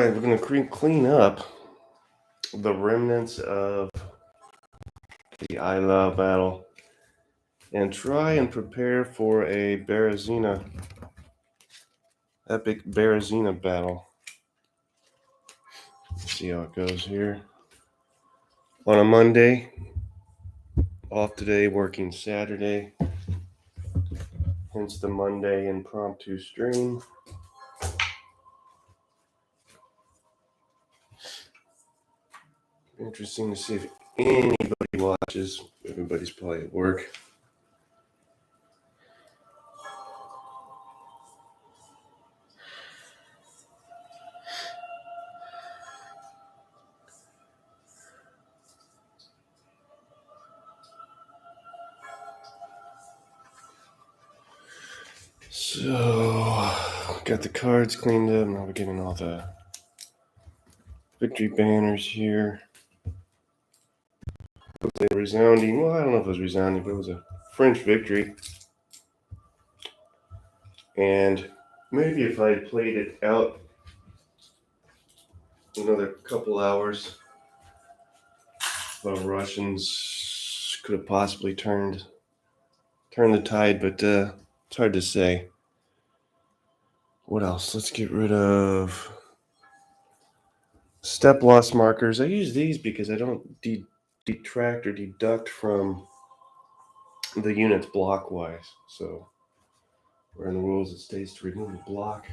Alright, we're going to clean up the remnants of the I Love battle and try and prepare for a epic Berezina battle. Let's see how it goes here. On a Monday, off today, working Saturday, hence the Monday impromptu stream. Interesting to see if anybody watches. Everybody's probably at work. So, got the cards cleaned up. Now we're getting all the victory banners here. It was a resounding, well, I don't know if it was resounding, but it was a French victory. And maybe if I had played it out another couple hours, the Russians could have possibly turned the tide, but it's hard to say. What else? Let's get rid of step loss markers. I use these because I don't detract or deduct from the units block-wise. So where in the rules it states to remove a block.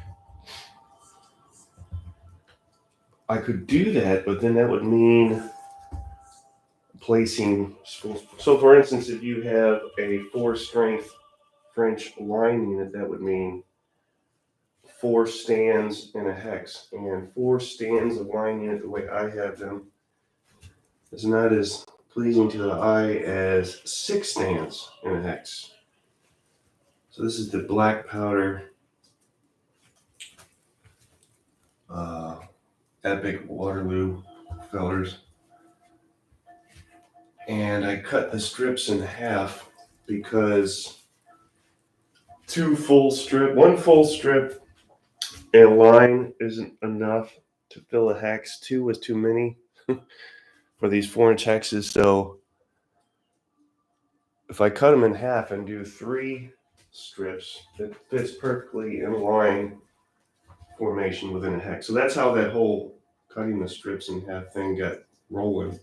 I could do that, but then that would mean placing. So for instance, if you have a 4-strength French line unit, that would mean 4 stands in a hex. And 4 stands of line unit, the way I have them, is not as pleasing to the eye as 6 stands in a hex. So this is the black powder epic Waterloo fellers. And I cut the strips in half because one full strip and line isn't enough to fill a hex. 2 was too many for these 4-inch hexes. So if I cut them in half and do 3 strips, it fits perfectly in line formation within a hex. So that's how that whole cutting the strips in half thing got rolling.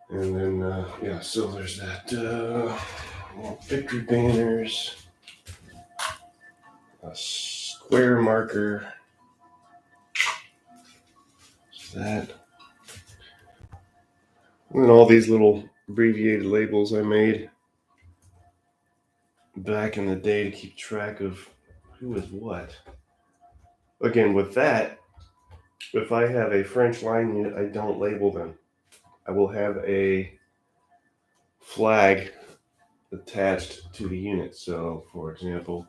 And then, so there's that victory banners, a square marker, that, and then all these little abbreviated labels I made back in the day to keep track of who is what. Again, with that, if I have a French line unit, I don't label them. I will have a flag attached to the unit. So, for example,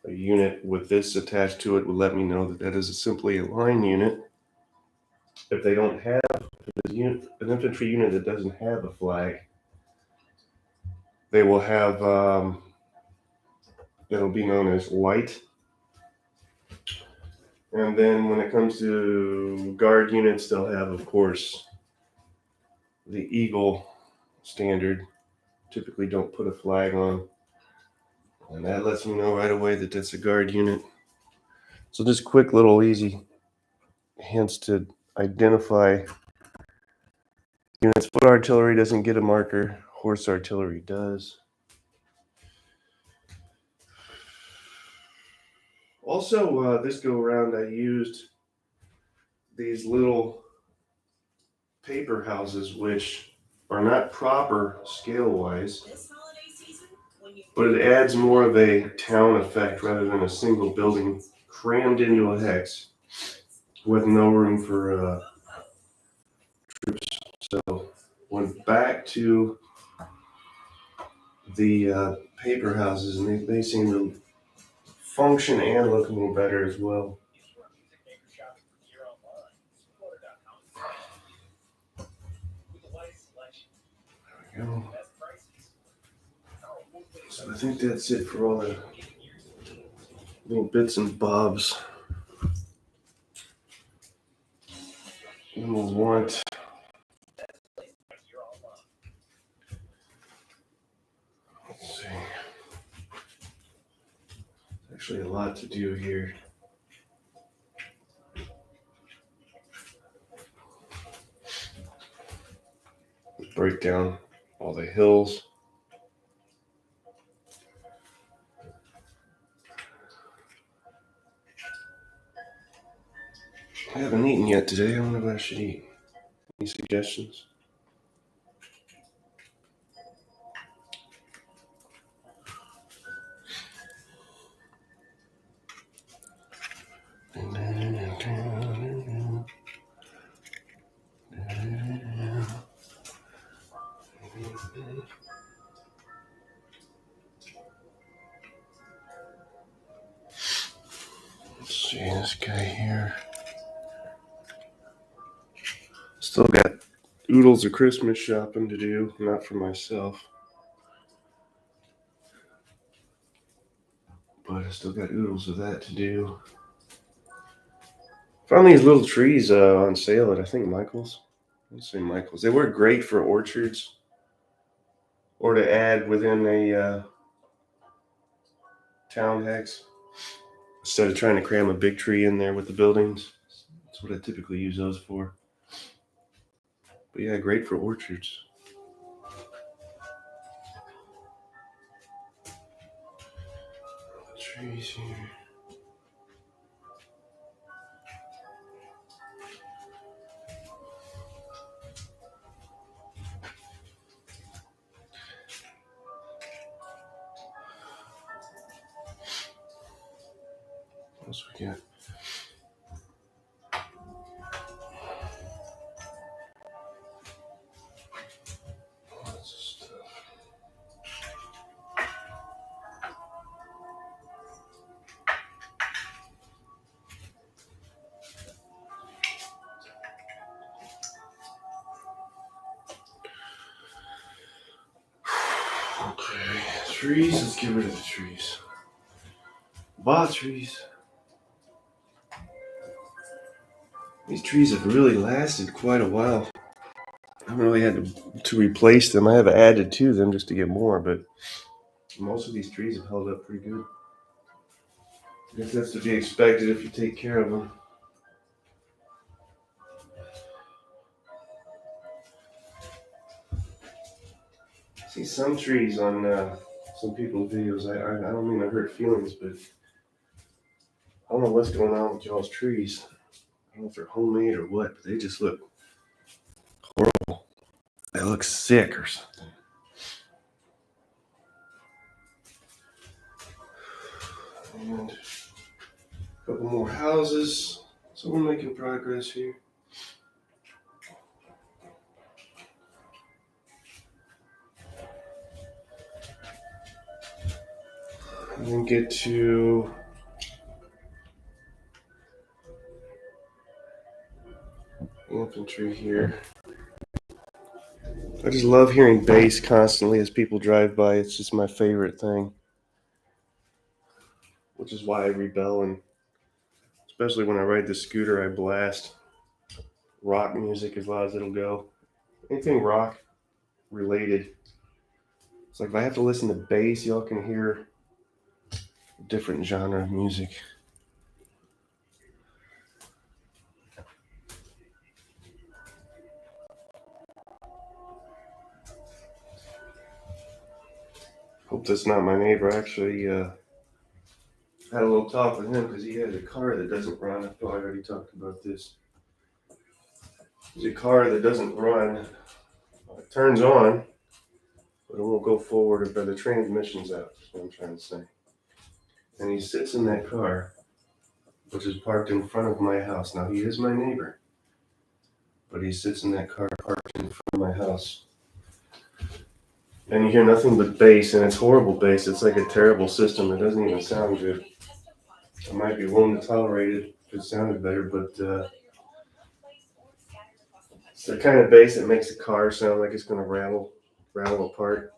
a unit with this attached to it will let me know that that is simply a line unit. If they don't have an infantry unit that doesn't have a flag, they will have it'll be known as light. And then when it comes to guard units, they'll have, of course, the Eagle standard. Typically don't put a flag on. And that lets me know right away that that's a guard unit. So just quick little easy hints to identify units. Foot artillery doesn't get a marker. Horse artillery does. Also, this go around, I used these little paper houses, which are not proper scale-wise, but it adds more of a town effect rather than a single building crammed into a hex with no room for troops. So went back to the paper houses, and they seem to function and look a little better as well. There we go. So I think that's it for all the little bits and bobs Then we'll want. Let's see. Actually, a lot to do here. Break down all the hills. I haven't eaten yet today. I wonder what I should eat. Any suggestions? Let's see this guy here. Still got oodles of Christmas shopping to do, not for myself. But I still got oodles of that to do. Found these little trees on sale at I think Michael's. Let's say Michael's. They work great for orchards or to add within a town hex. Instead of trying to cram a big tree in there with the buildings. That's what I typically use those for. But yeah, great for orchards. Trees here. What else we got? Lots of stuff. Okay, trees. Let's get rid of the trees. Trees. These trees have really lasted quite a while. I haven't really had to replace them. I have added to them just to get more, but most of these trees have held up pretty good. I guess that's to be expected if you take care of them. I see some trees on some people's videos. I don't mean to hurt feelings, but I don't know what's going on with y'all's trees. I don't know if they're homemade or what, but they just look horrible. They look sick or something. And a couple more houses. So we're making progress here. And then get to infantry here. I just love hearing bass constantly as people drive by. It's just my favorite thing. Which is why I rebel, and especially when I ride the scooter, I blast rock music as loud as it'll go. Anything rock related. It's like if I have to listen to bass, y'all can hear a different genre of music. Hope that's not my neighbor. I actually had a little talk with him because he has a car that doesn't run. I thought I already talked about this. It's a car that doesn't run. It turns on, but it won't go forward if the transmission's out. That's what I'm trying to say. And he sits in that car, which is parked in front of my house. Now, he is my neighbor, but he sits in that car parked in front of my house. And you hear nothing but bass, and it's horrible bass. It's like a terrible system. It doesn't even sound good. I might be willing to tolerate it if it sounded better, but it's the kind of bass that makes the car sound like it's going to rattle apart.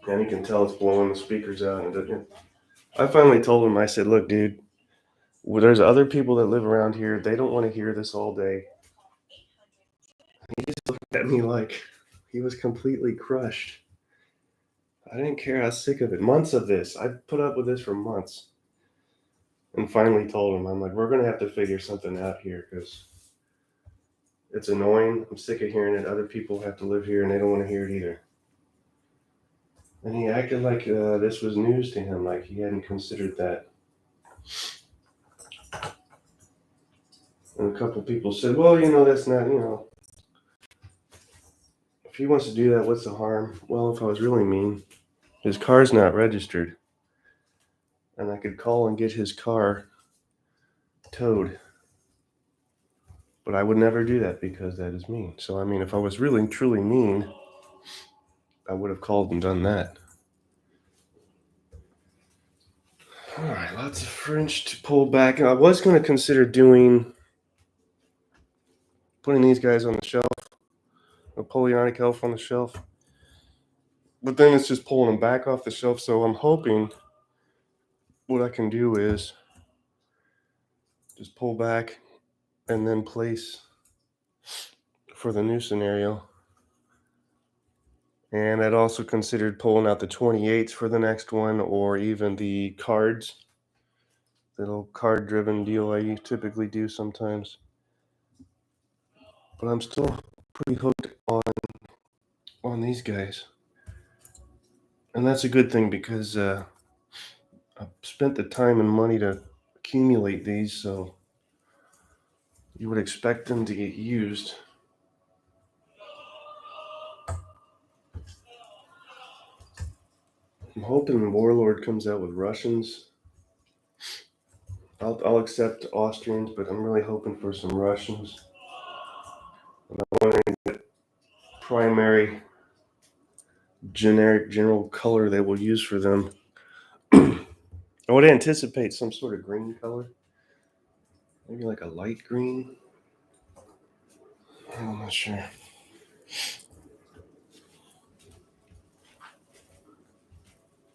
And you can tell it's blowing the speakers out. And I finally told him, I said, look, dude, there's other people that live around here. They don't want to hear this all day. He just looked at me like he was completely crushed. I didn't care. I was sick of it. Months of this. I put up with this for months. And finally told him, I'm like, we're going to have to figure something out here because it's annoying. I'm sick of hearing it. Other people have to live here and they don't want to hear it either. And he acted like this was news to him, like he hadn't considered that. And a couple people said, well, that's not, if he wants to do that, what's the harm? Well, if I was really mean, his car's not registered. And I could call and get his car towed. But I would never do that because that is mean. So, I mean, if I was really, truly mean, I would have called and done that. All right, lots of French to pull back. I was going to consider putting these guys on the shelf, Napoleonic Elf on the shelf. But then it's just pulling them back off the shelf. So I'm hoping what I can do is just pull back and then place for the new scenario. And I'd also considered pulling out the 28s for the next one, or even the cards. The little card-driven deal I typically do sometimes. But I'm still pretty hooked on these guys. And that's a good thing because I've spent the time and money to accumulate these, so you would expect them to get used. I'm hoping Warlord comes out with Russians. I'll accept Austrians, but I'm really hoping for some Russians. And I'm wondering what primary generic general color they will use for them. I would anticipate some sort of green color. Maybe like a light green. I'm not sure.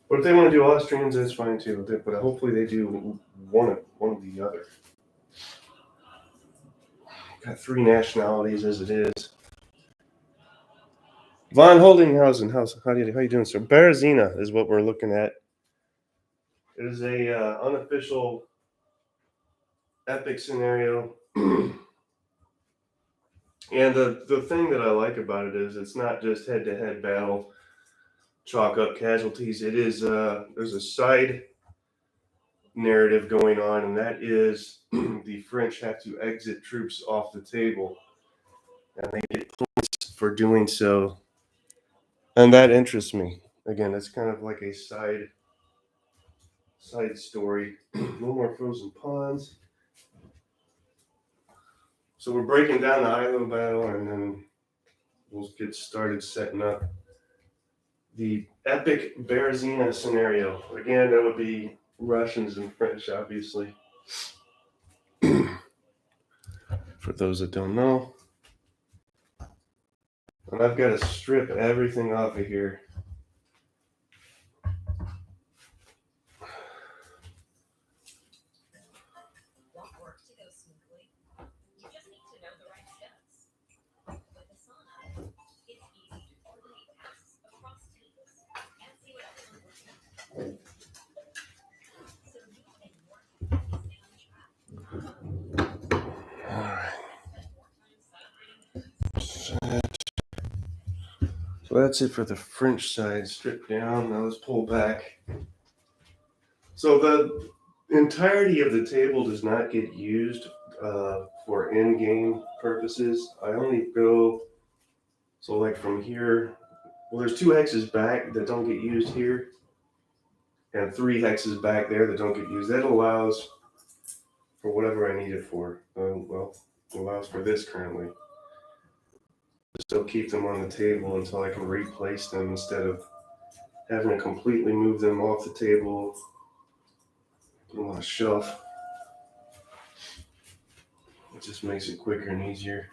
But if they want to do Austrians, that's fine too. But hopefully they do one of the other. Got 3 nationalities as it is. Von Holdinghausen, how you doing, sir? Berezina is what we're looking at. It is a unofficial epic scenario. And the thing that I like about it is it's not just head-to-head battle, chalk up casualties. It is there's a side narrative going on, and that is the French have to exit troops off the table, and they get points for doing so. And that interests me. Again, it's kind of like a side story. No more frozen ponds. So we're breaking down the Ilo battle, and then we'll get started setting up the epic Berezina scenario. Again, that would be Russians and French, obviously. For those that don't know. And I've got to strip everything off of here. So that's it for the French side. Strip down. Now let's pull back. So the entirety of the table does not get used for in-game purposes. I only go, so like from here, well, there's 2 hexes back that don't get used here, and 3 hexes back there that don't get used. That allows for whatever I need it for. Well, it allows for this currently. Still keep them on the table until I can replace them instead of having to completely move them off the table, put them on a shelf. It just makes it quicker and easier.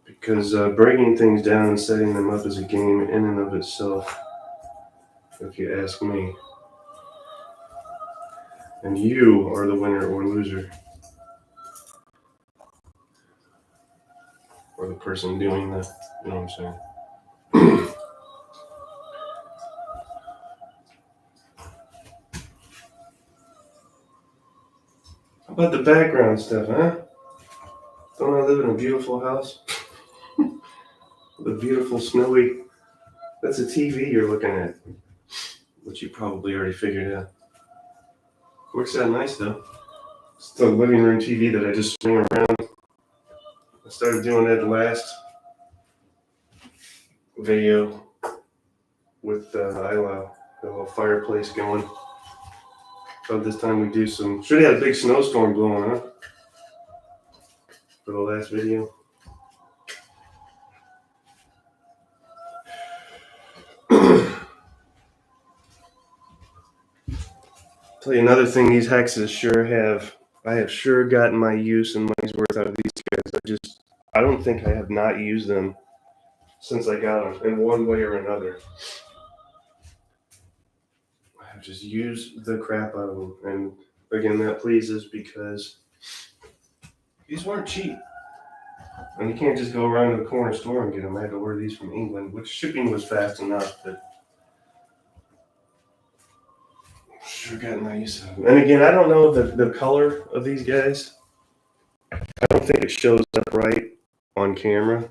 Because breaking things down and setting them up is a game in and of itself, if you ask me. And you are the winner or loser. person doing the, you know what I'm saying? How about the background stuff, huh? Don't I live in a beautiful house? With a beautiful snowy. That's a TV you're looking at, which you probably already figured out. Works out nice though. It's the living room TV that I just swing around. I started doing that last video with I allow the little fireplace going. So this time we do some. Should have had a big snowstorm blowing, huh? For the last video. Tell you another thing, these hexes sure have. I have sure gotten my use and money's worth out of these guys. I don't think I have not used them since I got them in one way or another. I've just used the crap out of them, and again, that pleases because these weren't cheap. And you can't just go around to the corner store and get them. I had to order these from England, which shipping was fast enough, but sure got my use of them. And again, I don't know the color of these guys. I don't think it shows up right on camera.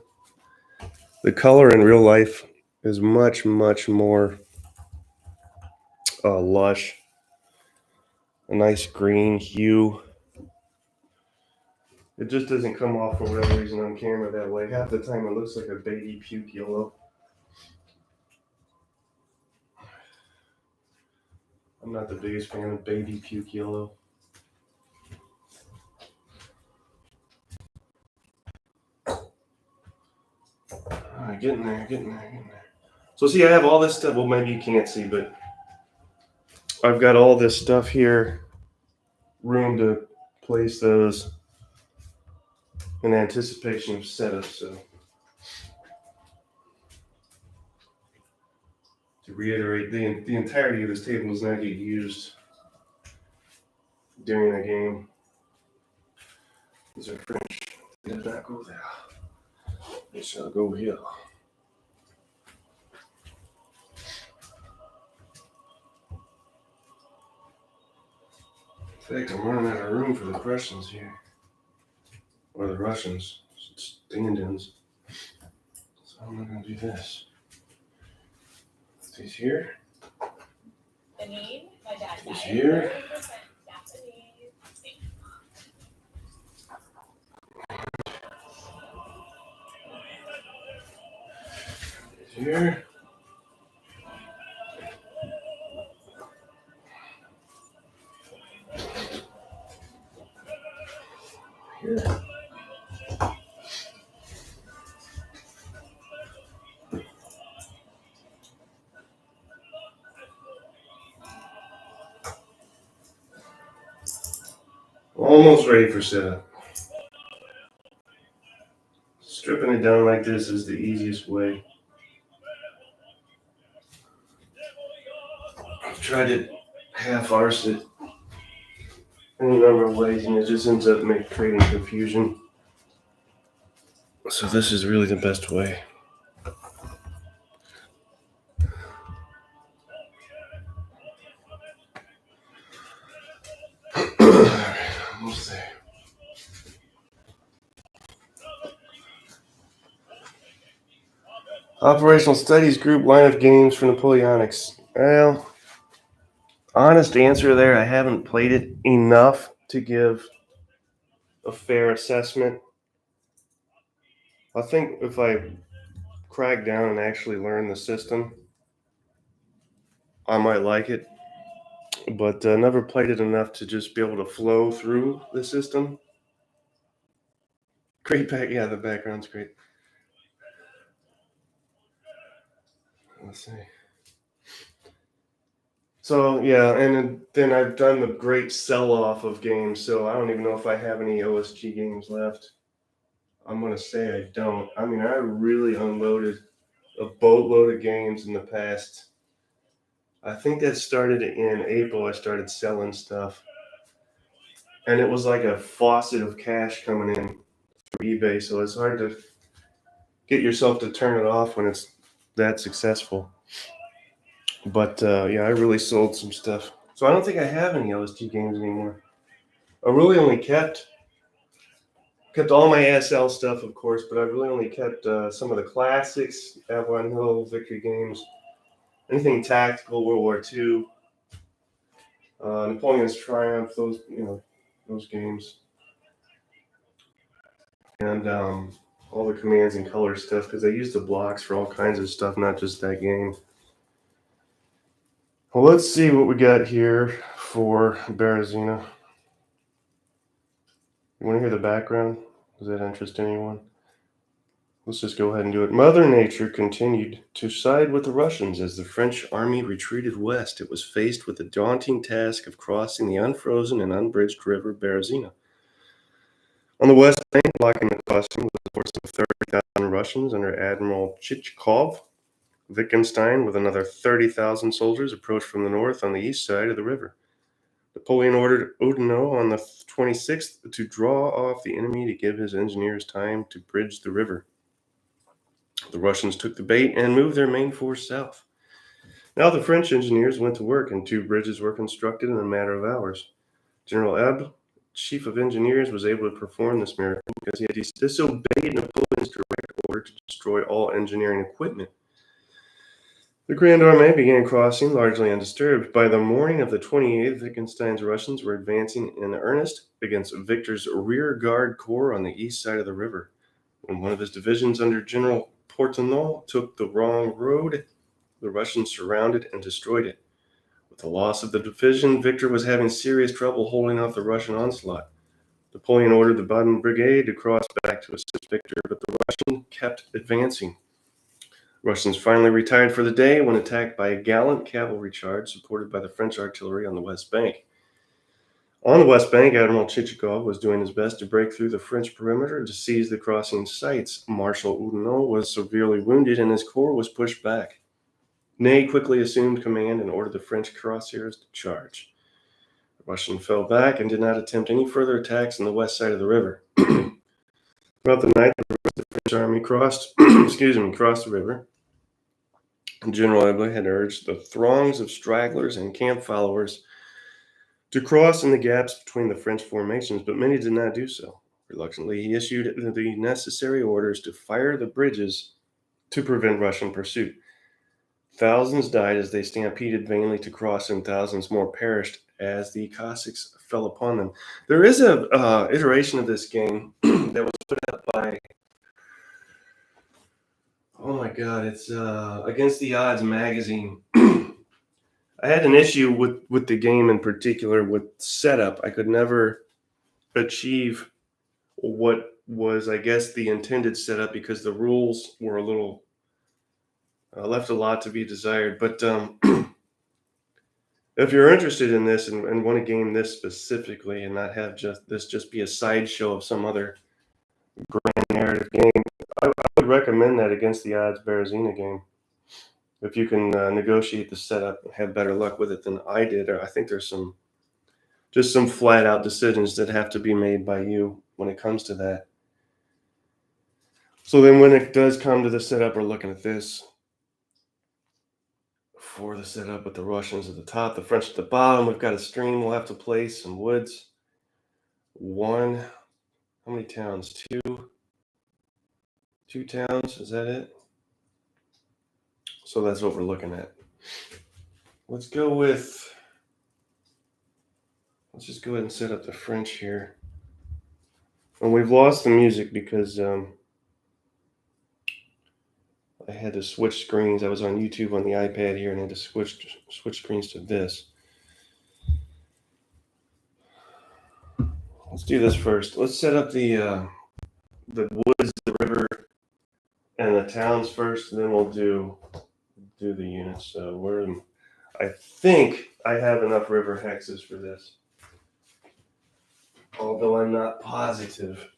The color in real life is much, much more lush. A nice green hue. It just doesn't come off for whatever reason on camera that way. Half the time it looks like a baby puke yellow. I'm not the biggest fan of baby puke yellow. Alright, getting there. So see, I have all this stuff. Well, maybe you can't see, but I've got all this stuff here. Room to place those in anticipation of setup, so. To reiterate, the entirety of this table does not get used during the game. These are French. They did not go there. They shall go here. In fact, I'm running out of room for the Prussians here. Or the Russians. Stand-ins. So I'm not going to do this. These here. These here. Here. Here. Almost ready for setup. Stripping it down like this is the easiest way. I've tried to half-arse it in a number of ways, and it just ends up creating confusion. So this is really the best way. Almost there. Operational Studies Group line of games for Napoleonics. Well, honest answer there, I haven't played it enough to give a fair assessment. I think if I crack down and actually learn the system, I might like it. But never played it enough to just be able to flow through the system. Great back, yeah, the background's great. Let's see. So yeah, and then I've done the great sell-off of games, so I don't even know if I have any OSG games left. I'm gonna say I don't. I mean, I really unloaded a boatload of games in the past. I think that started in April. I started selling stuff, and it was like a faucet of cash coming in from eBay, so it's hard to get yourself to turn it off when it's that successful. But yeah, I really sold some stuff. So I don't think I have any OST games anymore. I really only kept all my SL stuff, of course, but I really only kept some of the classics, Avalon Hill, Victory games, anything tactical, World War II, Napoleon's Triumph, those games, and all the commands and color stuff because I used the blocks for all kinds of stuff, not just that game. Well, let's see what we got here for Berezina. You want to hear the background? Does that interest anyone? Let's just go ahead and do it. Mother Nature continued to side with the Russians as the French army retreated west. It was faced with the daunting task of crossing the unfrozen and unbridged river Berezina. On the west bank, blocking the crossing was a force of 30,000 Russians under Admiral Chichikov. Wittgenstein, with another 30,000 soldiers, approached from the north on the east side of the river. Napoleon ordered Oudinot on the 26th to draw off the enemy to give his engineers time to bridge the river. The Russians took the bait and moved their main force south. Now the French engineers went to work, and 2 bridges were constructed in a matter of hours. General Ebb, chief of engineers, was able to perform this miracle because he had disobeyed Napoleon's direct order to destroy all engineering equipment. The Grand Army began crossing, largely undisturbed. By the morning of the 28th, Wittgenstein's Russians were advancing in earnest against Victor's rear guard corps on the east side of the river. When one of his divisions under General Portenol took the wrong road, the Russians surrounded and destroyed it. With the loss of the division, Victor was having serious trouble holding off the Russian onslaught. Napoleon ordered the Baden Brigade to cross back to assist Victor, but the Russians kept advancing. Russians finally retired for the day when attacked by a gallant cavalry charge supported by the French artillery on the west bank. On the west bank, Admiral Chichikov was doing his best to break through the French perimeter to seize the crossing sites. Marshal Oudinot was severely wounded and his corps was pushed back. Ney quickly assumed command and ordered the French cuirassiers to charge. The Russians fell back and did not attempt any further attacks on the west side of the river. Throughout the night, the French army crossed the river. General Eble had urged the throngs of stragglers and camp followers to cross in the gaps between the French formations, but many did not do so. Reluctantly, he issued the necessary orders to fire the bridges to prevent Russian pursuit. Thousands died as they stampeded vainly to cross, and thousands more perished as the Cossacks fell upon them. There is a iteration of this game that was put out by, oh my god, it's Against the Odds magazine. I had an issue with the game in particular with setup. I could never achieve what was, I guess, the intended setup because the rules were a little left a lot to be desired. But if you're interested in this and want to game this specifically and not have just be a sideshow of some other grand narrative game, I would recommend that Against the Odds Berezina game. If you can negotiate the setup and have better luck with it than I did, or I think there's some flat out decisions that have to be made by you when it comes to that. So then when it does come to the setup, we're looking at this. For the setup with the Russians at the top, the French at the bottom, we've got a stream we'll have to place, some woods. 1, how many towns? 2? 2 towns, is that it? So that's what we're looking at. Let's just go ahead and set up the French here. And we've lost the music because I had to switch screens. I was on YouTube on the iPad here and I had to switch screens to this. Let's do this first. Let's set up the woods, the river, and the towns first, and then we'll do the units. So I think I have enough river hexes for this, although I'm not positive.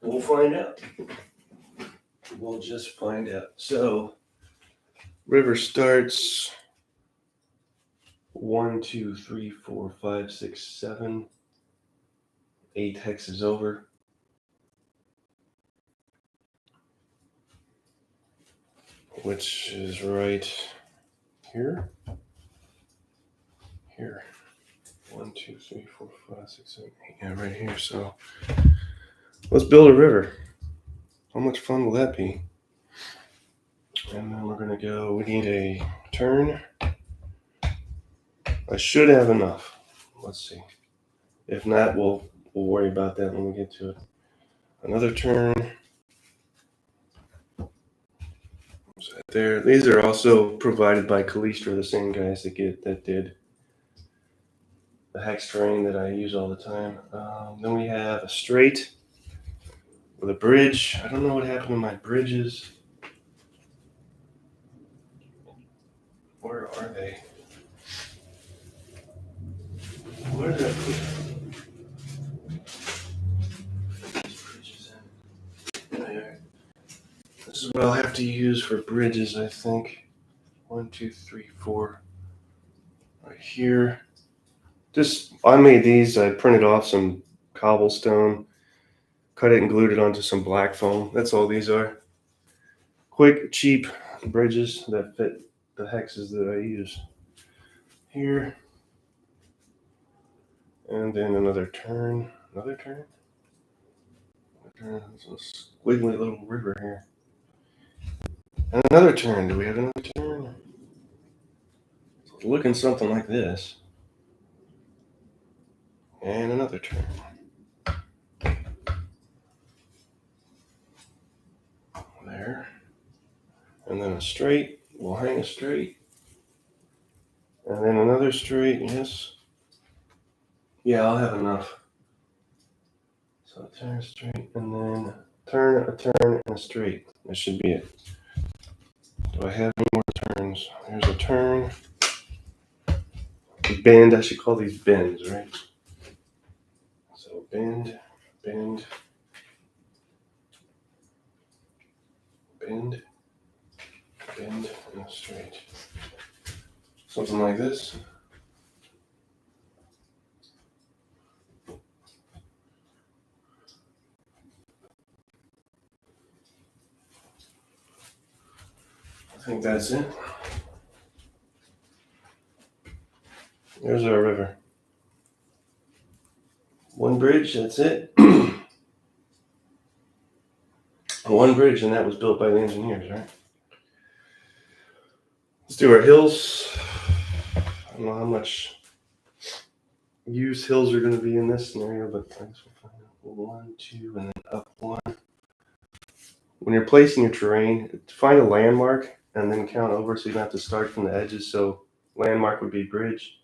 We'll find out. We'll just find out. So river starts 1, 2, 3, 4, 5, 6, 7, 8 hexes over. which is right here. Here. 1, 2, 3, 4, 5, 6, 7, 8. Yeah, right here. So let's build a river. How much fun will that be? And then we're gonna go, we need a turn. I should have enough. Let's see. If not, we'll worry about that when we get to it. Another turn. There. These are also provided by Callistra, the same guys that did the hex terrain that I use all the time. Then we have a straight with a bridge. I don't know what happened to my bridges. Where are they? Where did I put these bridges in? There. This is what I'll have to use for bridges, I think. 1, 2, 3, 4. Right here. I made these. I printed off some cobblestone, cut it and glued it onto some black foam. That's all these are. Quick, cheap bridges that fit the hexes that I use. Here. And then another turn. Another turn? There's a squiggly little river here. And another turn. Do we have another turn? It's looking something like this. And another turn. There. And then a straight. We'll hang a straight. And then another straight. Yes. Yeah, I'll have enough. So turn straight, and then turn, a turn, and a straight. That should be it. Do I have any more turns? Here's a turn. A bend. I should call these bends, right? So bend, bend, bend, bend, and a straight. Something like this. I think that's it. There's our river. One bridge, that's it. One bridge, and that was built by the engineers, right? Let's do our hills. I don't know how much use hills are going to be in this scenario, but I guess we'll find out. 1, 2, and then up 1. When you're placing your terrain, find a landmark and then count over so you don't have to start from the edges. So landmark would be bridge.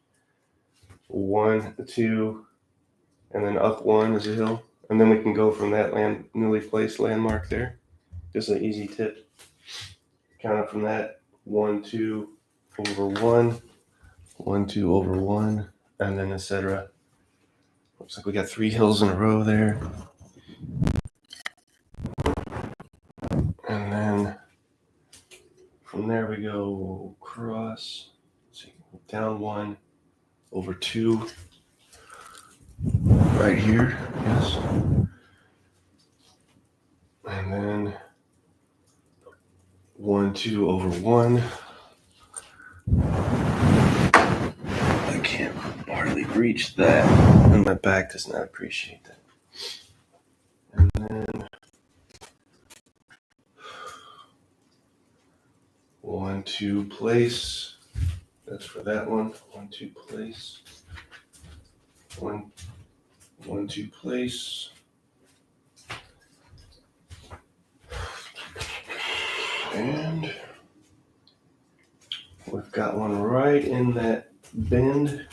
1, 2, and then up 1 is a hill. And then we can go from that newly placed landmark there. Just an easy tip. Count up from that. 1, 2, over 1. 1, 2, over 1. And then etc. Looks like we got 3 hills in a row there. And then from there we go across. Let's see, down 1, over 2. Right here, yes. And then 1, 2, over 1. I can't hardly reach that, and my back does not appreciate that. And then 1, 2, place. That's for that one. 1, 2, place. 1, 2, place. And we've got one right in that bend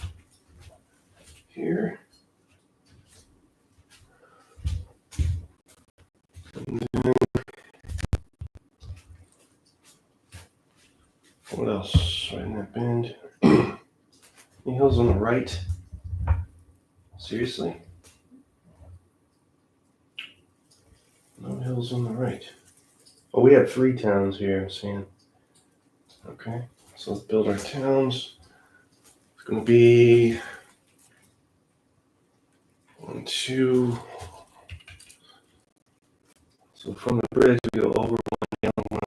here. And then what else? Right in that bend. Any hills on the right? Seriously? No hills on the right. Oh, we have 3 towns here, I'm seeing. Okay, so let's build our towns. It's going to be 1, 2. So from the bridge, we go over 1, down 1.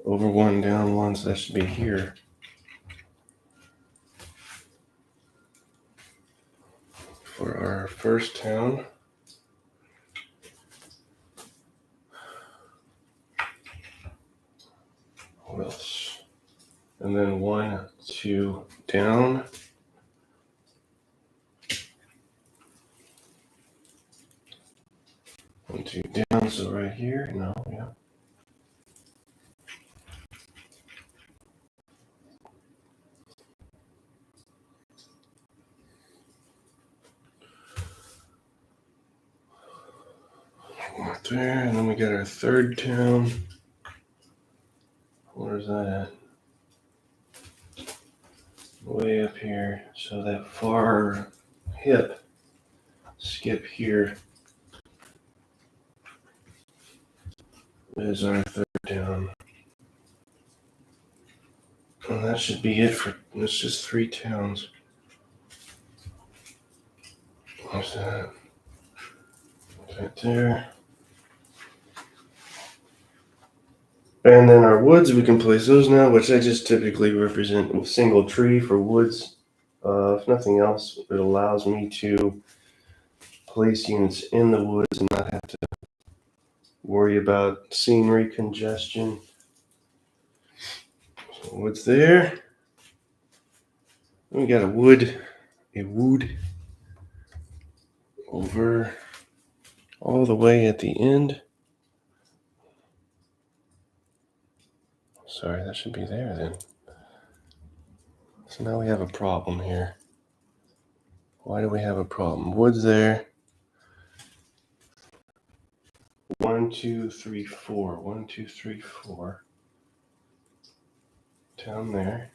Over one, down one, so that should be here. For our first town. What else? And then 1, 2, down. One, two, down, so right here, no, yeah. Right there, and then we got our third town. Where's that at? Way up here, so that far hip skip here is our third town. And that should be it for, it's just 3 towns. Where's that? Right there. And then our woods, we can place those now, which I just typically represent a single tree for woods. If nothing else, it allows me to place units in the woods and not have to worry about scenery congestion. So woods there. We got a wood over all the way at the end. Sorry, that should be there then. So now we have a problem here. Why do we have a problem? Woods there. 1, 2, 3, 4. 1, 2, 3, 4. Down there.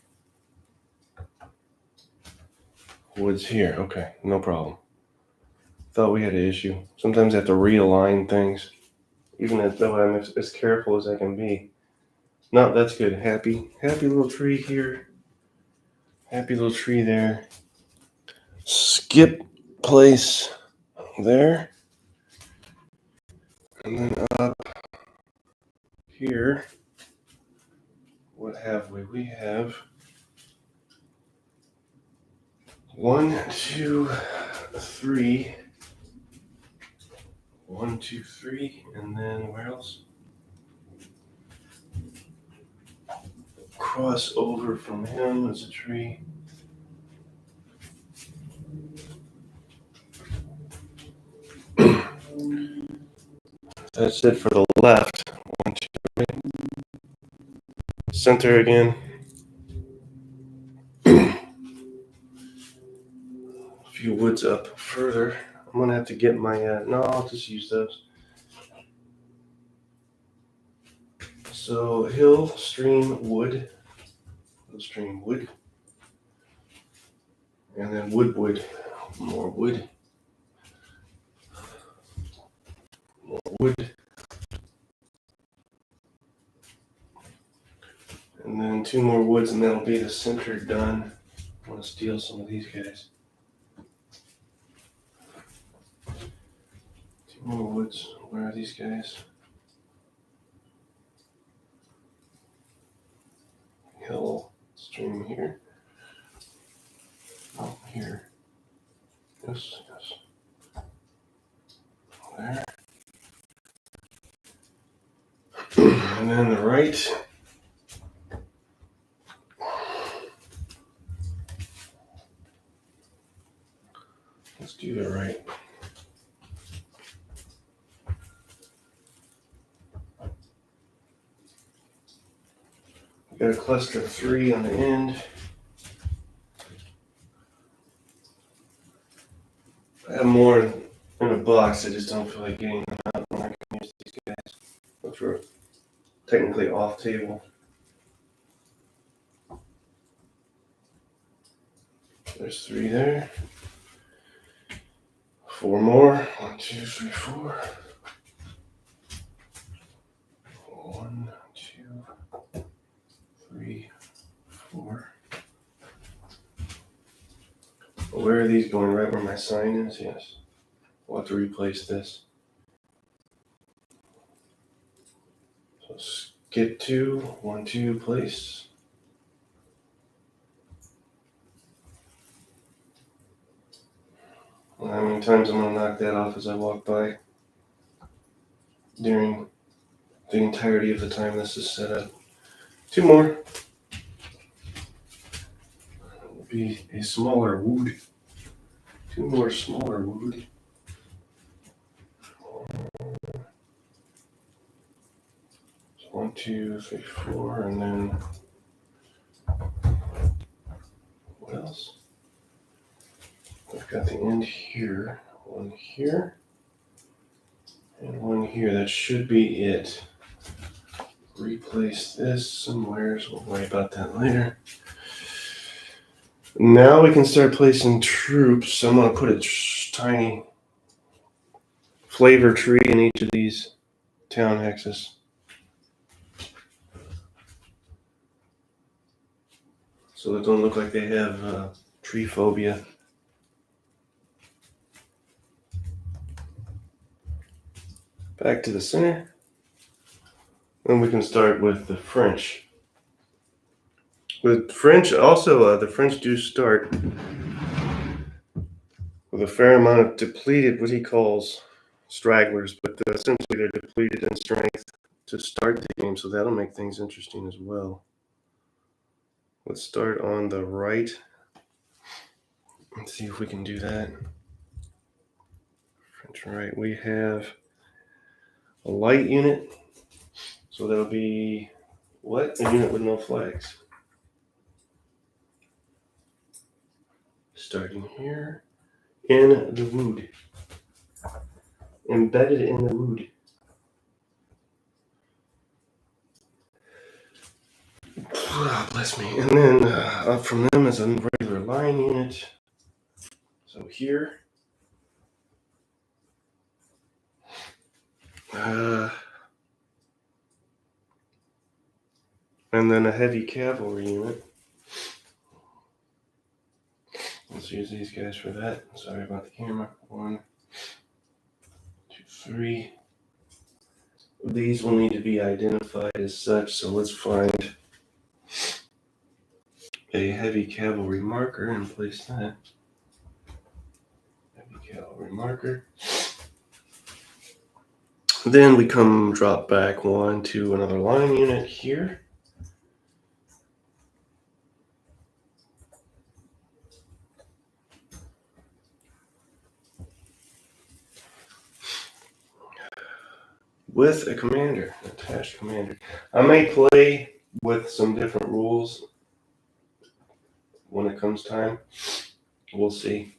Woods here. Okay, no problem. Thought we had an issue. Sometimes I have to realign things, even though I'm as careful as I can be. No, that's good. Happy little tree here. Happy little tree there. Skip place there. And then up here, what have we? We have 1, 2, 3. 1, 2, 3, and then where else? Cross over from him is a tree. That's it for the left. 1, 2, 3. Center again. A few woods up further. I'm gonna have to get my, no, I'll just use those. So hill, stream, wood. Hill, stream, wood. And then wood. More wood. More wood. And then 2 more woods and that'll be the center done. I want to steal some of these guys. 2 more woods. Where are these guys? Hill, stream here. Oh, here. Yes. There. And then the right. Let's do the right. We got a cluster of 3 on the end. I have more in a box, I just don't feel like getting them out when I can use these guys, which are technically off table. There's 3 there. 4 more. 1, 2, 3, 4. 1, 2, 3, 4. Where are these going? Right where my sign is? Yes. We'll have to replace this. So Get 2, 1, 2, place. How many times I'm going to knock that off as I walk by during the entirety of the time this is set up. 2 more. Will be a smaller wood. 2 more smaller wood. 1, 2, 3, 4, and then what else? I've got the end here, 1 here, and 1 here. That should be it. Replace this somewhere, so we'll worry about that later. Now we can start placing troops. I'm going to put a tiny flavor tree in each of these town hexes. So they don't look like they have tree phobia. Back to the center. And we can start with the French. With French, also, the French do start with a fair amount of depleted, what he calls stragglers, but essentially they're depleted in strength to start the game, so that'll make things interesting as well. Let's start on the right. Let's see if we can do that. French right, we have a light unit, so that'll be what? A unit with no flags. Starting here in the wood. Embedded in the wood. Oh, bless me. And then up from them is a regular line unit. So here. And then a heavy cavalry unit. Let's use these guys for that. Sorry about the camera. 1, 2, 3. These will need to be identified as such, so let's find a heavy cavalry marker and place that. Heavy cavalry marker. Then we drop back 1 to another line unit here. With a commander, attached commander. I may play with some different rules when it comes time. We'll see.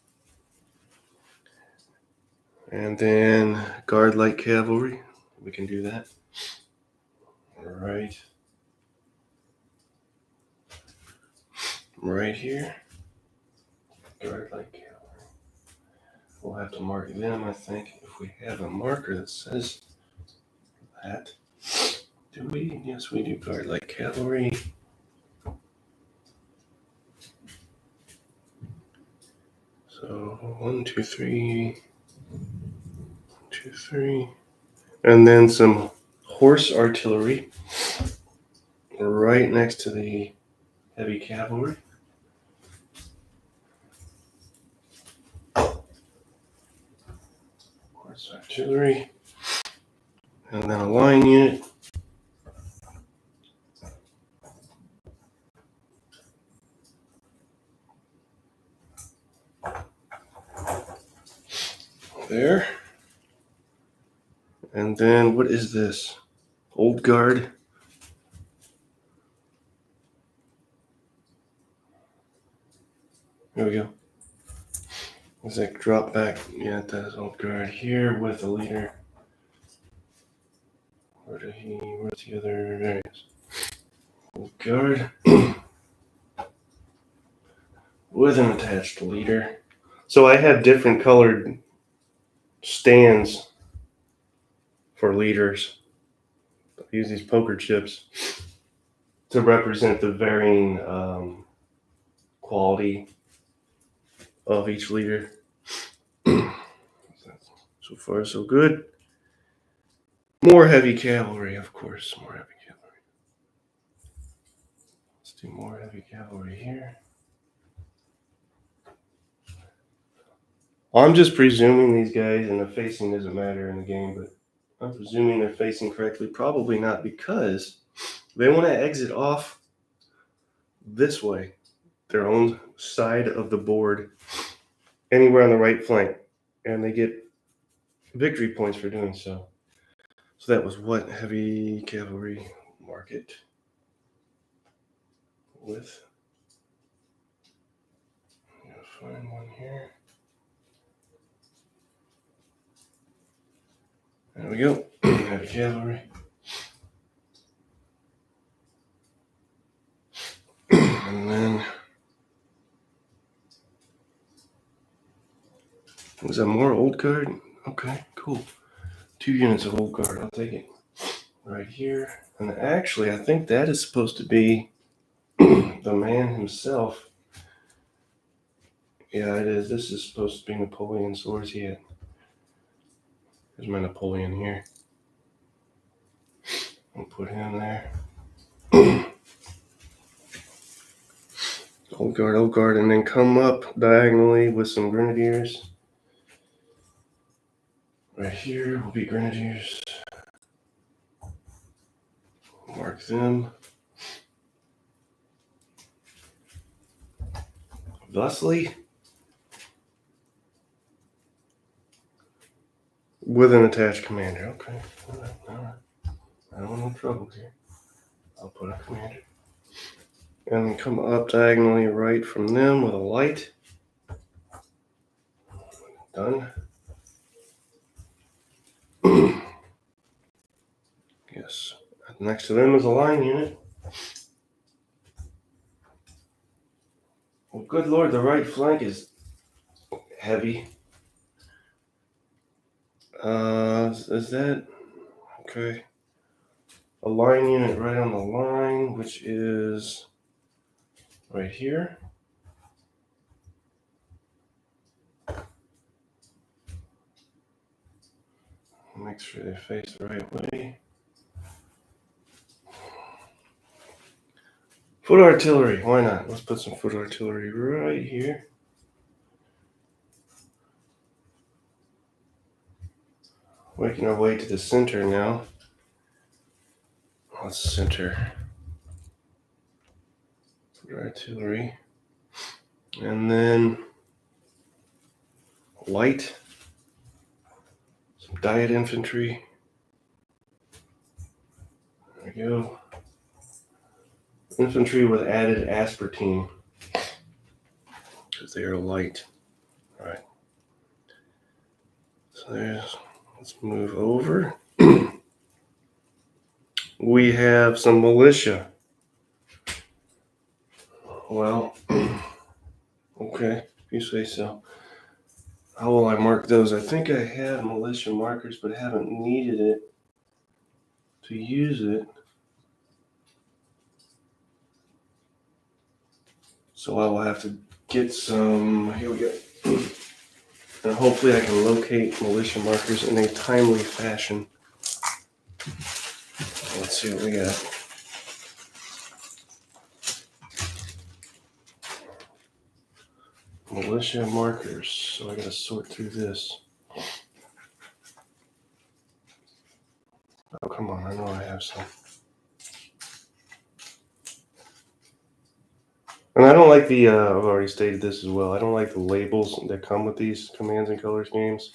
And then guard light cavalry. We can do that. All right. Right here. Guard light cavalry. We'll have to mark them, I think, if we have a marker that says that. Do we? Yes, we do. Guard light cavalry. So 1, 2, 3. 1, 2, 3. And then some horse artillery right next to the heavy cavalry. Horse artillery. And then a line unit. There. And then what is this? Old guard. There we go. Does that drop back? Yeah, it does. Old guard here with a leader. Where's the other? There he is. Old guard. With an attached leader. So I have different colored stands for leaders. I use these poker chips to represent the varying quality of each leader. So far, so good. More heavy cavalry, of course. More heavy cavalry. do more heavy cavalry here. I'm just presuming these guys, and the facing doesn't matter in the game, but I'm presuming they're facing correctly. Probably not, because they want to exit off this way, their own side of the board, anywhere on the right flank, and they get victory points for doing so. So that was what? Heavy cavalry, mark it with. I'm gonna find one here. There we go. Heavy cavalry. And then, was that more old guard? Okay, cool. 2 units of old guard. I'll take it. Right here. And actually, I think that is supposed to be the man himself. Yeah, it is. This is supposed to be Napoleon's swords. He had. There's my Napoleon here. I'll put him there. Old guard, and then come up diagonally with some grenadiers. Right here will be grenadiers. Mark them. Thusly, with an attached commander. Okay, all right. I don't want no trouble here. I'll put a commander. And come up diagonally right from them with a light. Done. Yes. Next to them is a line unit. Well, good lord, the right flank is heavy. Is that okay? A line unit right on the line, which is right here. Make sure they face the right way. Foot artillery, why not? Let's put some foot artillery right here. Making our way to the center now. Let's center foot artillery. And then light. Some diet infantry. There we go. Infantry with added aspartame, because they are light. All right. So let's move over. We have some militia. Well, okay, if you say so. How will I mark those? I think I have militia markers, but haven't needed it to use it. So I will have to get some. Here we go. And hopefully I can locate militia markers in a timely fashion. Let's see what we got. Militia markers. So I gotta sort through this. Oh, come on. I know I have some. And I don't like the, I've already stated this as well, I don't like the labels that come with these Commands and Colors games.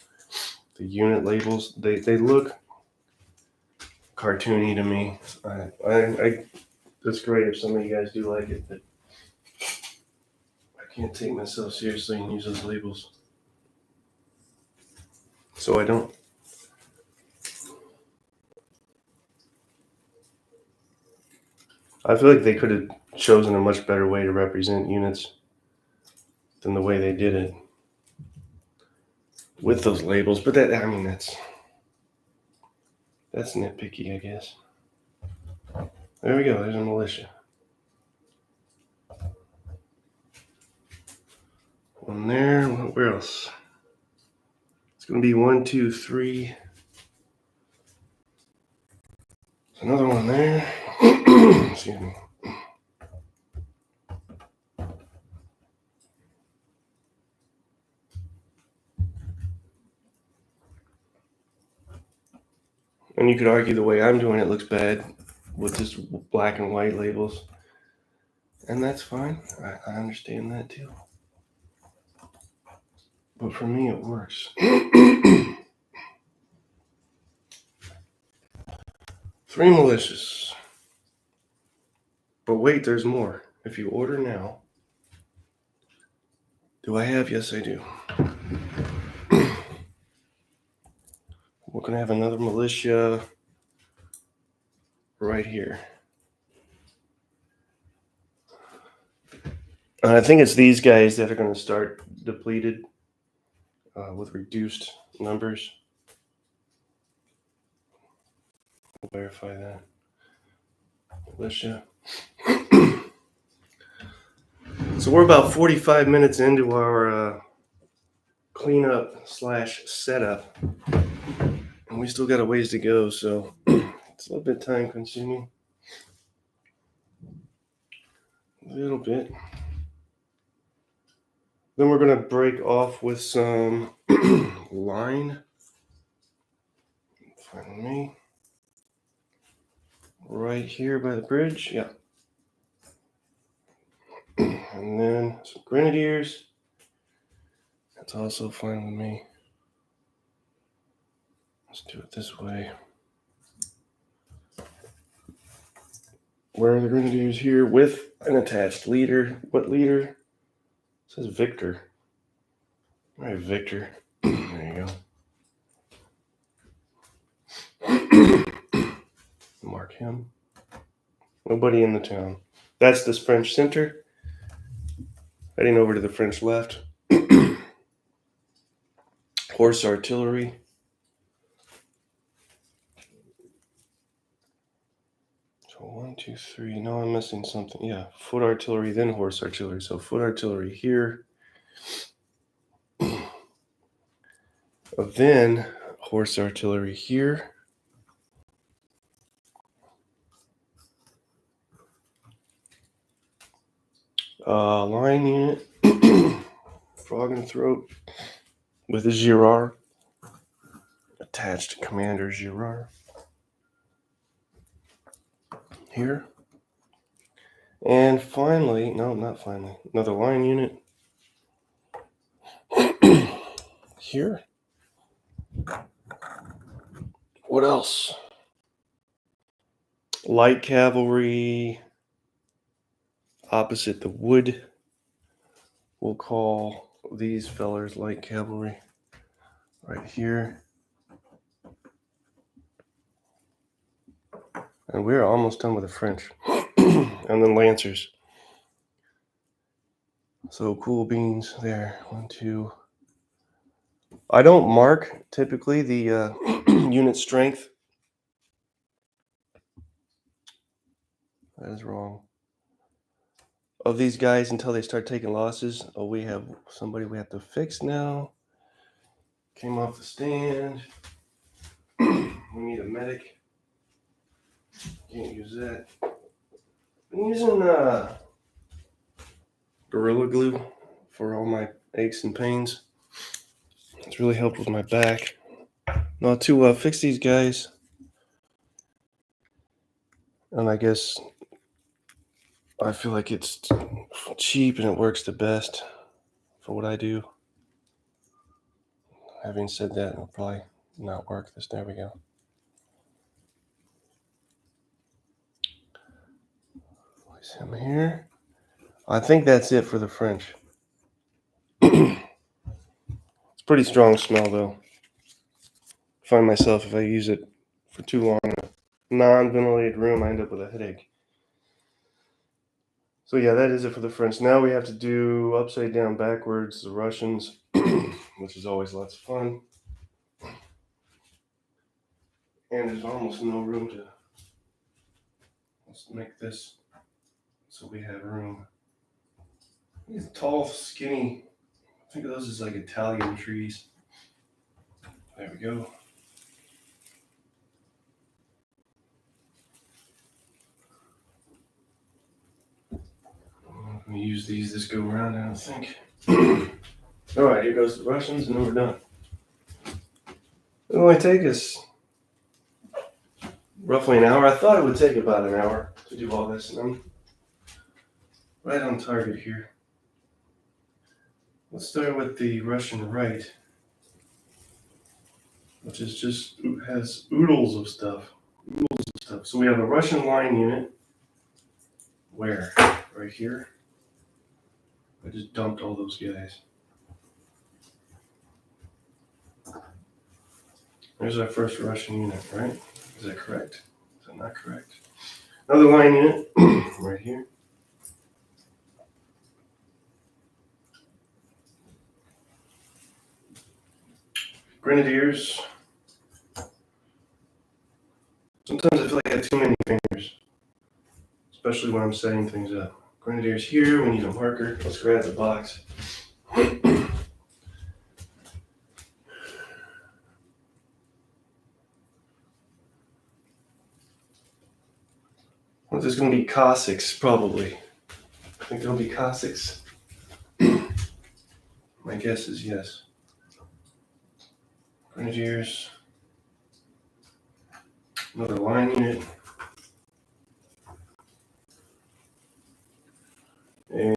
The unit labels, they look cartoony to me. That's great if some of you guys do like it, but I can't take myself seriously and use those labels. So I don't. I feel like they could have chosen a much better way to represent units than the way they did it with those labels. But that's nitpicky, I guess. There we go. There's a militia. One there. Where else? It's going to be 1, 2, 3. There's another one there. Excuse me. And you could argue the way I'm doing it looks bad with just black and white labels. And that's fine. I understand that too. But for me, it works. 3 malicious. But wait, there's more. If you order now, do I have? Yes, I do. We're going to have another militia right here. And I think it's these guys that are going to start depleted with reduced numbers. We'll verify that. Militia. So we're about 45 minutes into our cleanup / setup. And we still got a ways to go, so it's a little bit time consuming. A little bit. Then we're going to break off with some line. Find me. Right here by the bridge, yeah. And then some grenadiers. That's also fine with me. Let's do it this way. Where are the grenadiers here with an attached leader? What leader? It says Victor. All right, Victor. There you go. Mark him. Nobody in the town. That's this French center. Heading over to the French left. Horse artillery. So 1, 2, 3. No, I'm missing something. Yeah, foot artillery, then horse artillery. So foot artillery here. Then horse artillery here. Line unit. Frog and throat with a Girard. Attached Commander Girard. Here. And finally, no, not finally, another line unit. Here. What else? Light cavalry opposite the wood. We'll call these fellers light cavalry right here. And we're almost done with the French. And then lancers. So cool beans there. 1, 2. I don't mark typically the unit strength. That is wrong. Of these guys until they start taking losses. Oh, we have somebody we have to fix now. Came off the stand. We need a medic. Can't use that. I'm using Gorilla Glue for all my aches and pains. It's really helped with my back. Now to fix these guys, and I guess I feel like it's cheap and it works the best for what I do. Having said that, it'll probably not work. There we go. Place him here. I think that's it for the French. It's pretty strong smell though. I find myself, if I use it for too long in a non-ventilated room, I end up with a headache. So yeah, that is it for the French. Now we have to do upside down backwards, the Russians, which is always lots of fun. And there's almost no room to, let's make this so we have room. These tall, skinny, think of those as like Italian trees. There we go. I'm going to use these this go around, I don't think. All right, here goes the Russians, and then we're done. It'll only take us roughly an hour. I thought it would take about an hour to do all this, and I'm right on target here. Let's start with the Russian right, which is just has oodles of stuff. So we have a Russian line unit. Where? Right here. I just dumped all those guys. There's our first Russian unit, right? Is that correct? Is that not correct? Another line unit right here. Grenadiers. Sometimes I feel like I have too many fingers, especially when I'm setting things up. Grenadiers here, we need a marker. Let's grab the box. Well, there's going to be Cossacks, probably. I think there'll be Cossacks. My guess is yes. Grenadiers. Another line unit.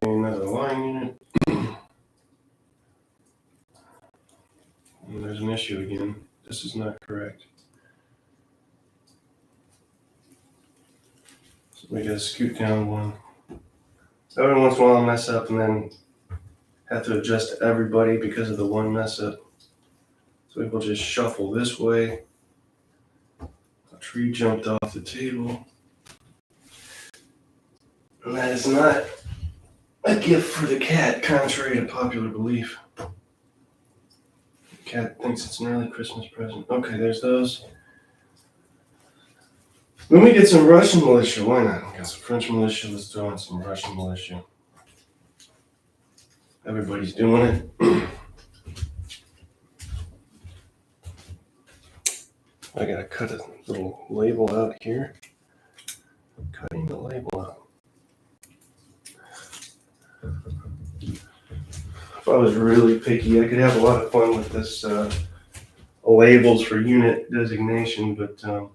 Another line unit. And there's an issue again. This is not correct. So we gotta scoot down one. Every once in a while I'll mess up and then have to adjust everybody because of the one mess up. So we'll just shuffle this way. A tree jumped off the table. And that is not a gift for the cat, contrary to popular belief. The cat thinks it's an early Christmas present. Okay, there's those. Then we get some Russian militia. Why not? We got some French militia. Let's throw in some Russian militia. Everybody's doing it. I gotta cut a little label out here. Cutting the label out. If I was really picky, I could have a lot of fun with this labels for unit designation, but I'm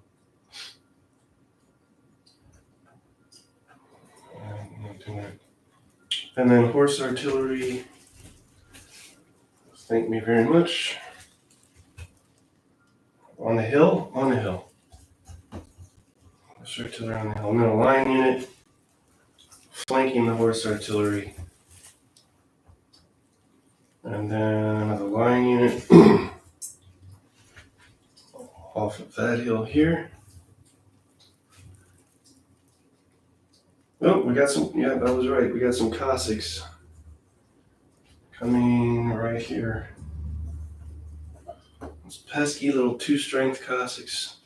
not doing it. And then horse artillery. Thank me very much. On the hill, on the hill. Horse artillery on the hill. And then a line unit flanking the horse artillery. And then another line unit off of that hill here. Oh, we got some, yeah, that was right. We got some Cossacks coming right here. Those pesky little 2-strength Cossacks.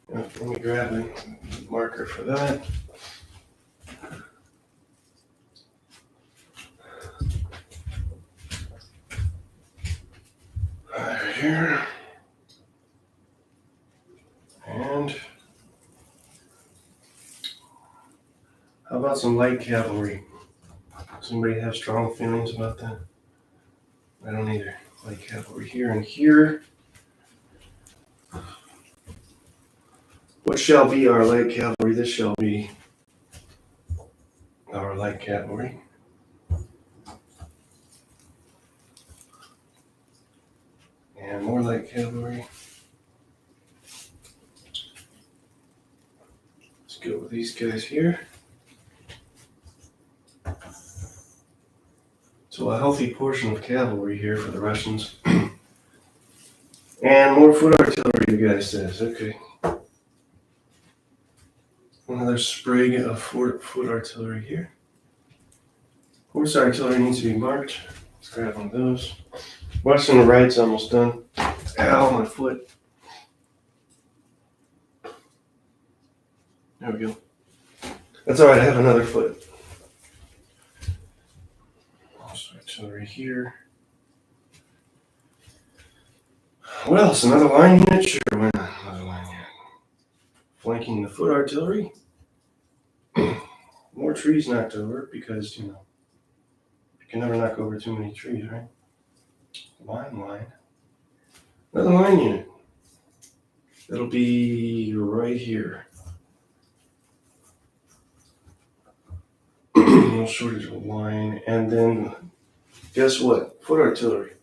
Let me grab a marker for that. Right here. And how about some light cavalry? Does anybody have strong feelings about that? I don't either. Light cavalry here and here. What shall be our light cavalry? This shall be our light cavalry. And more light cavalry. Let's go with these guys here. So a healthy portion of cavalry here for the Russians. And more foot artillery, the guy says. Okay. Another sprig of foot artillery here. Horse artillery needs to be marked. Let's grab one of those. Watch on the right's almost done. Ow, my foot. There we go. That's all right, I have another foot. Horse artillery here. What else? Another line unit? Sure, why not? Another line unit. Flanking the foot artillery. More trees knocked over because, you can never knock over too many trees, right? Line. Another line unit. It'll be right here. No shortage of line. And then, guess what? Foot artillery.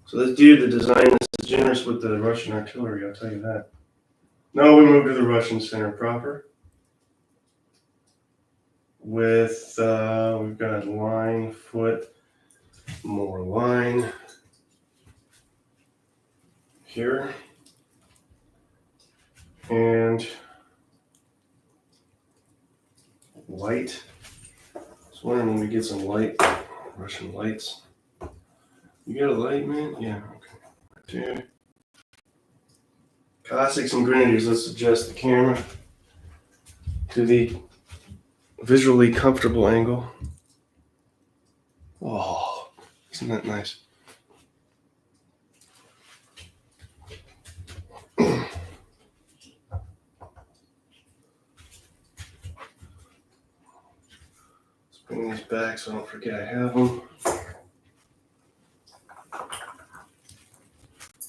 So this dude, the designer, is generous with the Russian artillery, I'll tell you that. Now we move to the Russian center proper. With, we've got line, foot, more line here. And light. I was wondering when we get some light, Russian lights. You got a light, man? Yeah, okay. Right there. Cossacks and Grenadiers. Let's adjust the camera to the visually comfortable angle. Oh, isn't that nice? Let's bring these back so I don't forget I have them.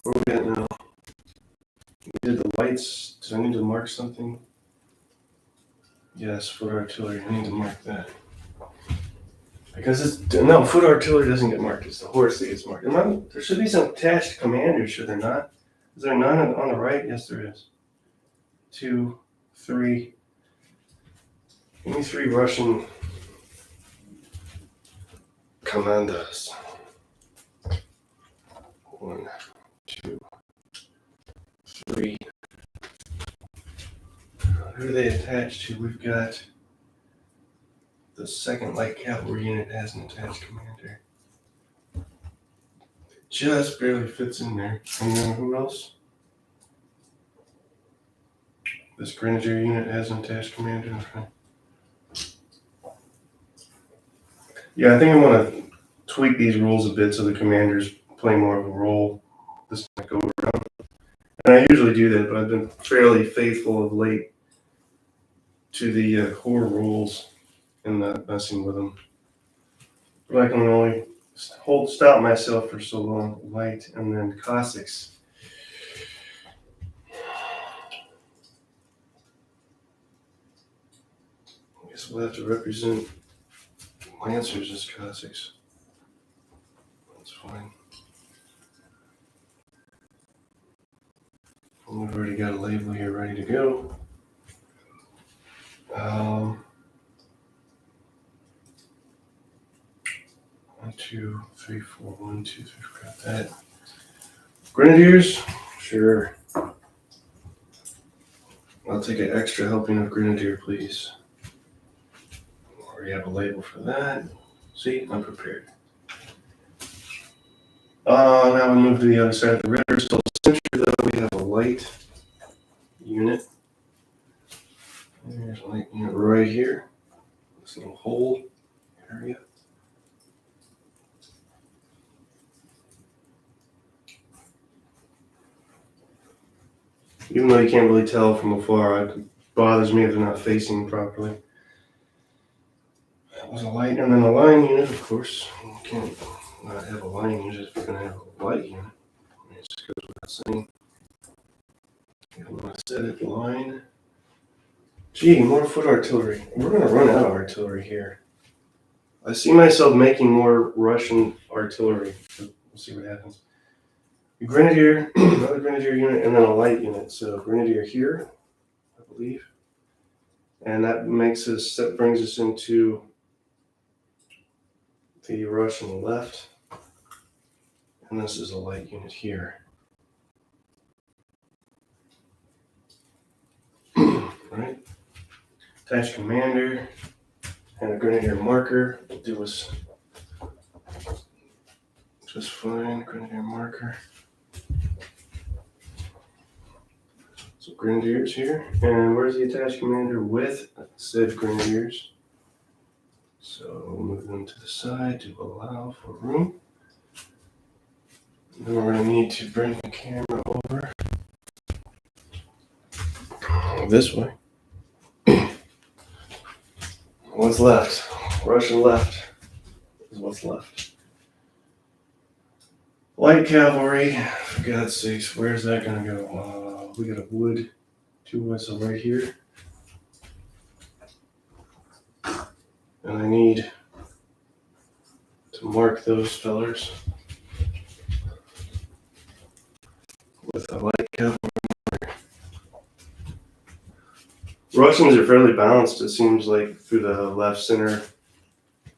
Where are we at now? We did the lights. Do I need to mark something? Yes, foot artillery. I need to mark that. Because it's, no, foot artillery doesn't get marked. It's the horse that gets marked. There should be some attached commanders, should there not? Is there none on the right? Yes, there is. 2, 3. Give me 3 Russian commanders. 1, 2, 3. Who are they attached to? We've got the 2nd Light Cavalry unit has an attached commander. It just barely fits in there. And then who else? This Grenadier unit has an attached commander. Okay. Yeah, I think I want to tweak these rules a bit so the commanders play more of a role this go around. And I usually do that, but I've been fairly faithful of late to the core rules and not messing with them. But I can only stop myself for so long. Light and then Cossacks. I guess we'll have to represent Lancers as Cossacks. That's fine. We've already got a label here ready to go. 1, 2, 3, 4. 1, 2, 3. Got that. Grenadiers? Sure. I'll take an extra helping of Grenadier, please. Already have a label for that. See, I'm prepared. Now we move to the other side of the river. So center, though, we have a light unit. There's a light unit right here. This little hole area. Even though you can't really tell from afar, it bothers me if they're not facing properly. That was a light, and then a line unit, of course. You can't not have a line unit if you're going to have a light unit. It just goes without saying. You don't want to set it line. Gee, more foot artillery. We're going to run out of artillery here. I see myself making more Russian artillery. We'll see what happens. A Grenadier, another Grenadier unit, and then a light unit. So Grenadier here, I believe. And that brings us into the Russian left. And this is a light unit here. Right? Attached commander and a Grenadier marker will do us just fine. Grenadier marker. So Grenadiers here. And where's the attached commander with said Grenadiers? So we'll move them to the side to allow for room. Then we're going to need to bring the camera over this way. What's left? Russian left is what's left. Light cavalry, for God's sakes, where's that gonna go? We got a wood, 2 wood, so right here. And I need to mark those fellers with a light cavalry. Russians are fairly balanced, it seems like, through the left, center,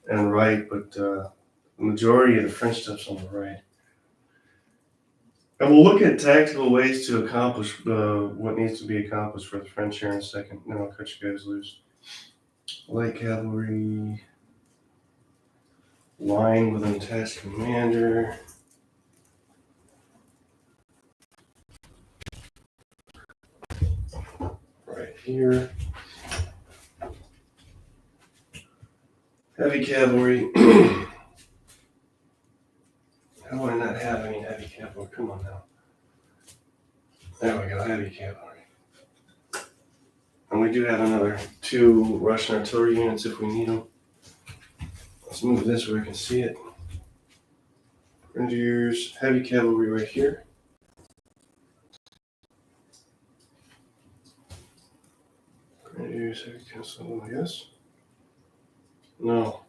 and right, but the majority of the French stuff's on the right. And we'll look at tactical ways to accomplish what needs to be accomplished for the French here in a second. Then I'll cut you guys loose. Light cavalry, line with an attached commander. Right here. Heavy cavalry. How do I not have any heavy cavalry? Come on now. There we go, heavy cavalry. And we do have another 2 Russian artillery units if we need them. Let's move this where I can see it. Grenadiers, heavy cavalry right here. Grenadiers, heavy cavalry, yes. No.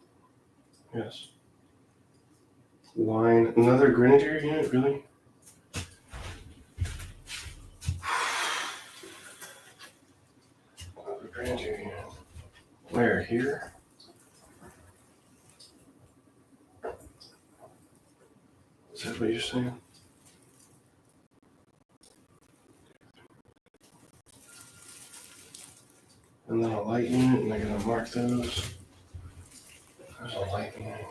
Yes. Line, another grenadier unit, really? Another grenadier unit. Where, here? Is that what you're saying? And then a light unit, and I gotta mark those. There's a light unit.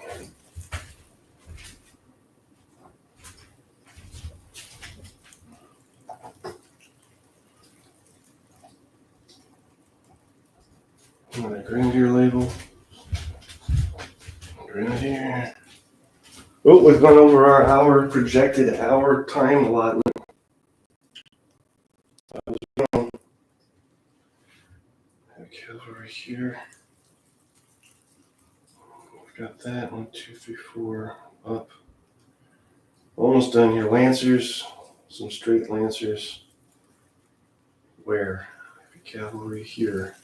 Another grenadier label. Grenadier. Oh, we've gone over our projected hour time allotment. Cavalry here. We've got that. 1, 2, 3, 4 up. Almost done here. Lancers, some straight lancers. Where? Cavalry here.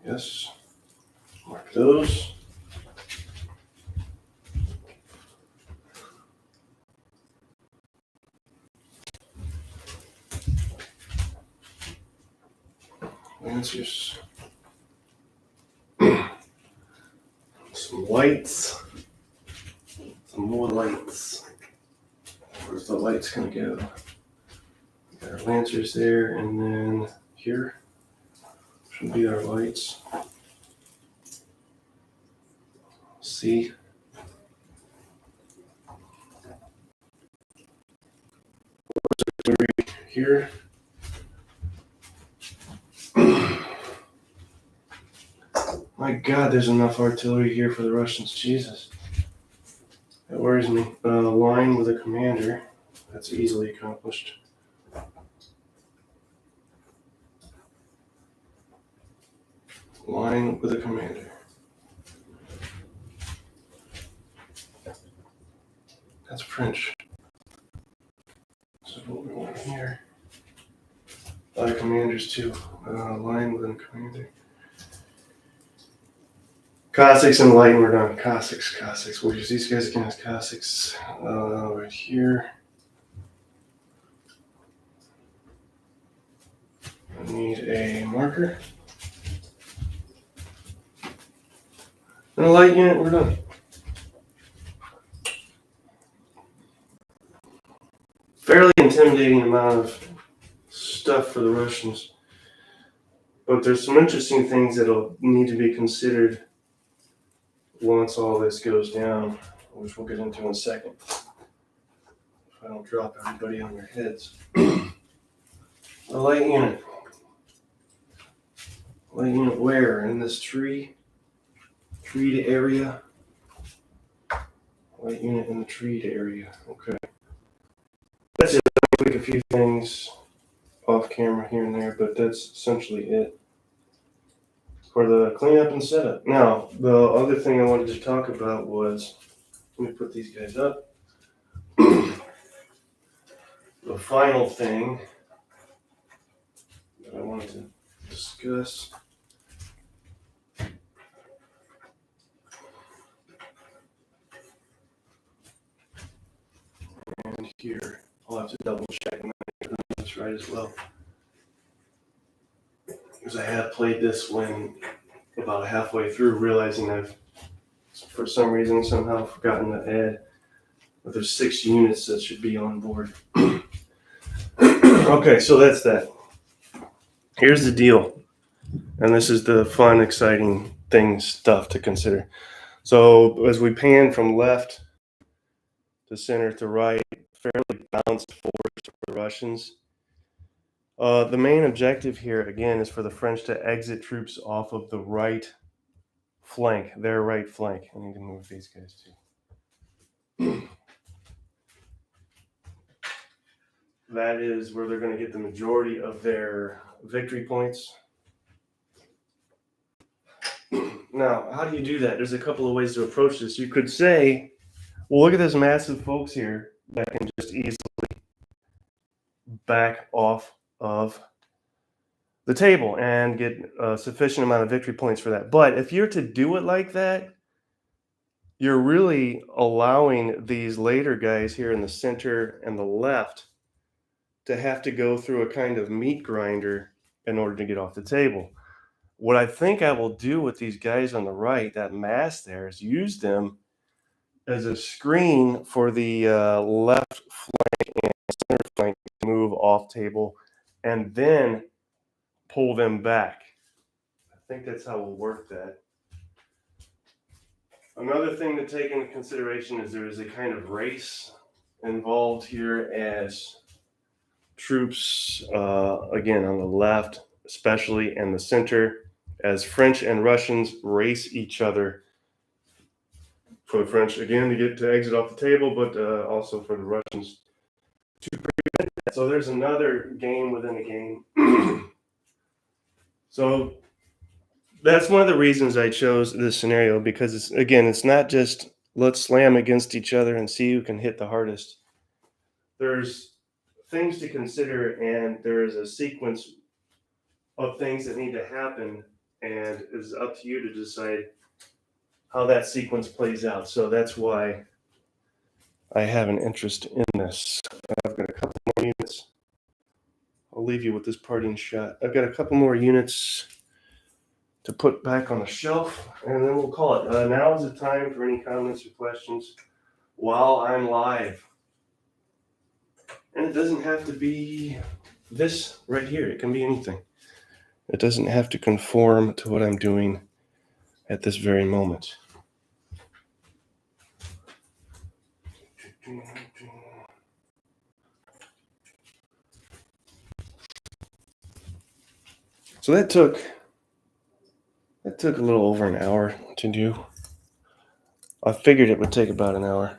Yes. Mark those. Lancers. Some lights. Some more lights. Where's the lights gonna go? We got our lancers there, and then here should be our lights. See? Here. My God, there's enough artillery here for the Russians. Jesus. That worries me. Line with a commander. That's easily accomplished. Line with a commander. That's French. So what we want here. A lot of commanders too. Line with a commander. Cossacks and light, we're done. Cossacks. We'll use these guys against Cossacks. Right here. I need a marker. And a light unit, we're done. Fairly intimidating amount of stuff for the Russians. But there's some interesting things that'll need to be considered once all this goes down, which we'll get into in a second. If I don't drop everybody on their heads. A light unit. Light unit where? In this treed area. Light unit in the treed area. Okay. That's it. I'll tweak a few things off camera here and there, but that's essentially it for the cleanup and setup. Now, the other thing I wanted to talk about was Let me put these guys up. The final thing that I wanted to discuss. And here, I'll have to double check and make sure that's right as well. Because I have played this when about halfway through, realizing I've, for some reason, somehow forgotten to add that there's 6 units that should be on board. Okay, so that's that. Here's the deal. And this is the fun, exciting stuff to consider. So as we pan from left to center to right, fairly balanced force for the Russians. The main objective here, again, is for the French to exit troops off of the right flank, their right flank. I need to move these guys too. That is where they're going to get the majority of their victory points. Now, how do you do that? There's a couple of ways to approach this. You could say, well, look at this massive folks here that can just easily back off of the table and get a sufficient amount of victory points for that. But if you're to do it like that, you're really allowing these later guys here in the center and the left to have to go through a kind of meat grinder in order to get off the table. What I think I will do with these guys on the right, that mass there, is use them as a screen for the left flank and center flank to move off table and then pull them back. I think that's how we'll work that. Another thing to take into consideration is there is a kind of race involved here as troops, again, on the left, especially, and the center, as French and Russians race each other. For the French, again, to get to exit off the table, but also for the Russians to prevent that. So there's another game within a game. So that's one of the reasons I chose this scenario, because it's not just let's slam against each other and see who can hit the hardest. There's things to consider, and there is a sequence of things that need to happen, and it's up to you to decide how that sequence plays out. So that's why I have an interest in this. I've got a couple more units. I'll leave you with this parting shot. I've got a couple more units to put back on the shelf, and then we'll call it. Now is the time for any comments or questions while I'm live. And it doesn't have to be this right here. It can be anything. It doesn't have to conform to what I'm doing at this very moment. So that took a little over an hour to do. I figured it would take about an hour.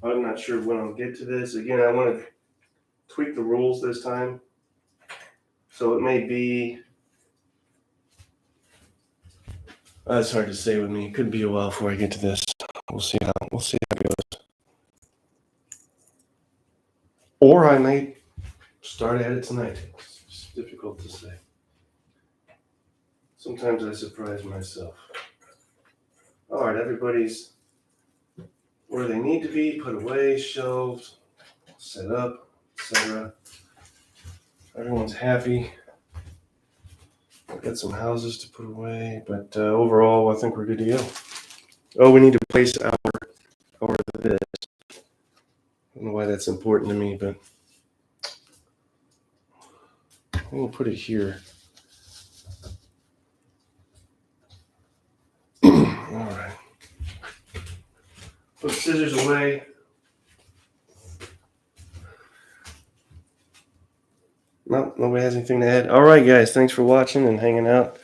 I'm not sure when I'll get to this. Again, I want to tweak the rules this time. So it may be, it's hard to say with me. It could be a while before I get to this. We'll see how it goes. Or I may start at it tonight. It's difficult to say. Sometimes I surprise myself. All right, everybody's where they need to be, put away, shelved, set up, etc. Everyone's happy. I've got some houses to put away, but overall, I think we're good to go. Oh, we need to place our this. I don't know why that's important to me, but we'll put it here. All right. Put scissors away. No, nobody has anything to add. All right, guys. Thanks for watching and hanging out.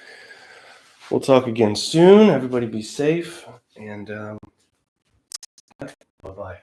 We'll talk again soon. Everybody be safe. And bye-bye.